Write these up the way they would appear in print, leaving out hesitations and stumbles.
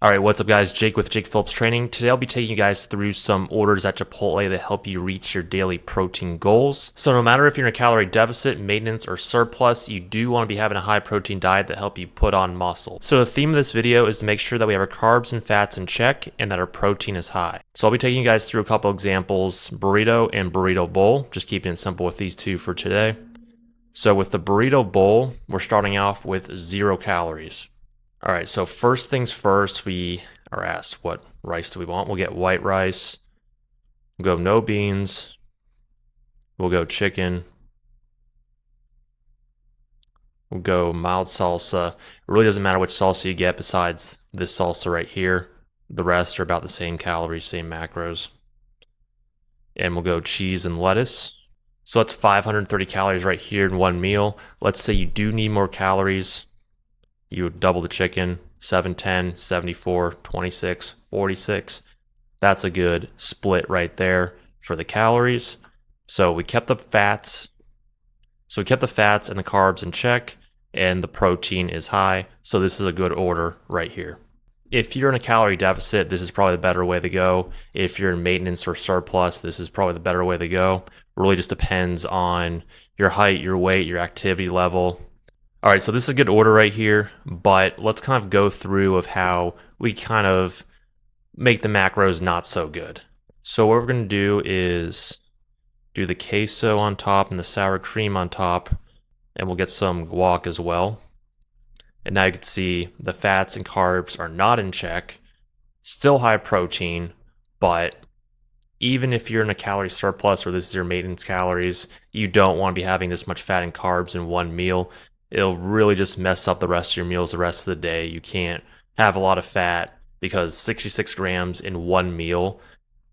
All right, what's up guys? Jake with Jake Phillips Training. Today I'll be taking you guys through some orders at Chipotle that help you reach your daily protein goals. So no matter if you're in a calorie deficit, maintenance, or surplus, you do want to be having a high protein diet that help you put on muscle. So the theme of this video is to make sure that we have our carbs and fats in check and that our protein is high. So I'll be taking you guys through a couple examples, burrito and burrito bowl, just keeping it simple with these two for today. So with the burrito bowl, we're starting off with 0 calories. All right, so first things first, we are asked what rice do we want. We'll get white rice. We'll go no beans. We'll go chicken. We'll go mild salsa. It really doesn't matter which salsa you get besides this salsa right here. The rest are about the same calories, same macros. And we'll go cheese and lettuce. So that's 530 calories right here in one meal. Let's say you do need more calories. You would double the chicken, 710, 74, 26, 46. That's a good split right there for the calories. So we kept the fats. So we kept the fats and the carbs in check, and the protein is high. So this is a good order right here. If you're in a calorie deficit, this is probably the better way to go. If you're in maintenance or surplus, this is probably the better way to go. It really just depends on your height, your weight, your activity level. All right, so this is a good order right here, but let's kind of go through of how we kind of make the macros not so good. So what we're going to do is do the queso on top and the sour cream on top, and we'll get some guac as well. And now you can see the fats and carbs are not in check. Still high protein, but even if you're in a calorie surplus or this is your maintenance calories, you don't want to be having this much fat and carbs in one meal. It'll really just mess up the rest of your meals the rest of the day. You can't have a lot of fat because 66 grams in one meal,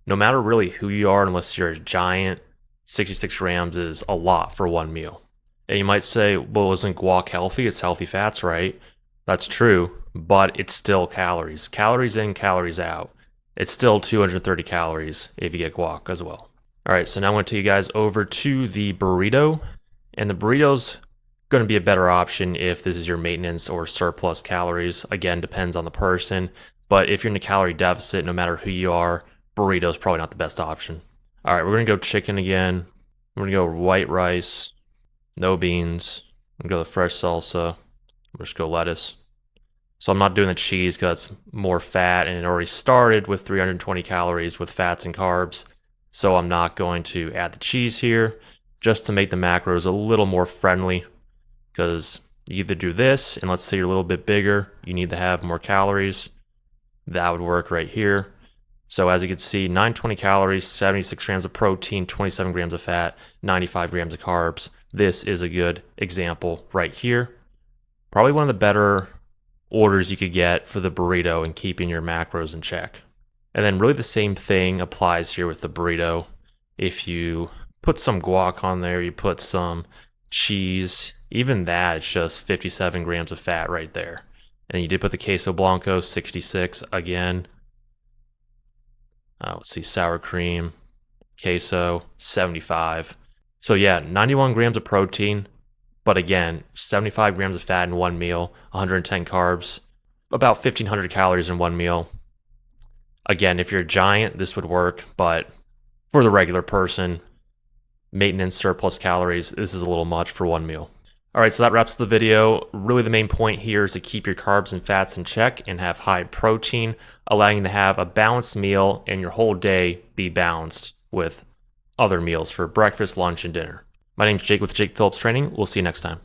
no matter really who you are, unless you're a giant, 66 grams is a lot for one meal. And you might say, well, isn't guac healthy? It's healthy fats, right? That's true, but it's still calories. Calories in, calories out. It's still 230 calories if you get guac as well. All right, so now I'm going to take you guys over to the burrito. And the burrito's going to be a better option if this is your maintenance or surplus calories. Again, depends on the person. But if you're in a calorie deficit, no matter who you are, burrito is probably not the best option. All right, we're going to go chicken again. We're going to go white rice, no beans. I'm going to go the fresh salsa. We'll just go lettuce. So I'm not doing the cheese because it's more fat and it already started with 320 calories with fats and carbs. So I'm not going to add the cheese here just to make the macros a little more friendly. Because you either do this, and let's say you're a little bit bigger, you need to have more calories. That would work right here. So as you can see, 920 calories, 76 grams of protein, 27 grams of fat, 95 grams of carbs. This is a good example right here. Probably one of the better orders you could get for the burrito and keeping your macros in check. And then really the same thing applies here with the burrito. If you put some guac on there, you put some cheese, even that, it's just 57 grams of fat right there. And you did put the queso blanco, 66 again. Let's see, sour cream, queso, 75. So yeah, 91 grams of protein, but again, 75 grams of fat in one meal, 110 carbs, about 1,500 calories in one meal. Again, if you're a giant, this would work, but for the regular person, maintenance surplus calories, this is a little much for one meal. All right, so that wraps the video. Really the main point here is to keep your carbs and fats in check and have high protein, allowing you to have a balanced meal and your whole day be balanced with other meals for breakfast, lunch, and dinner. My name is Jake with Jake Phillips Training. We'll see you next time.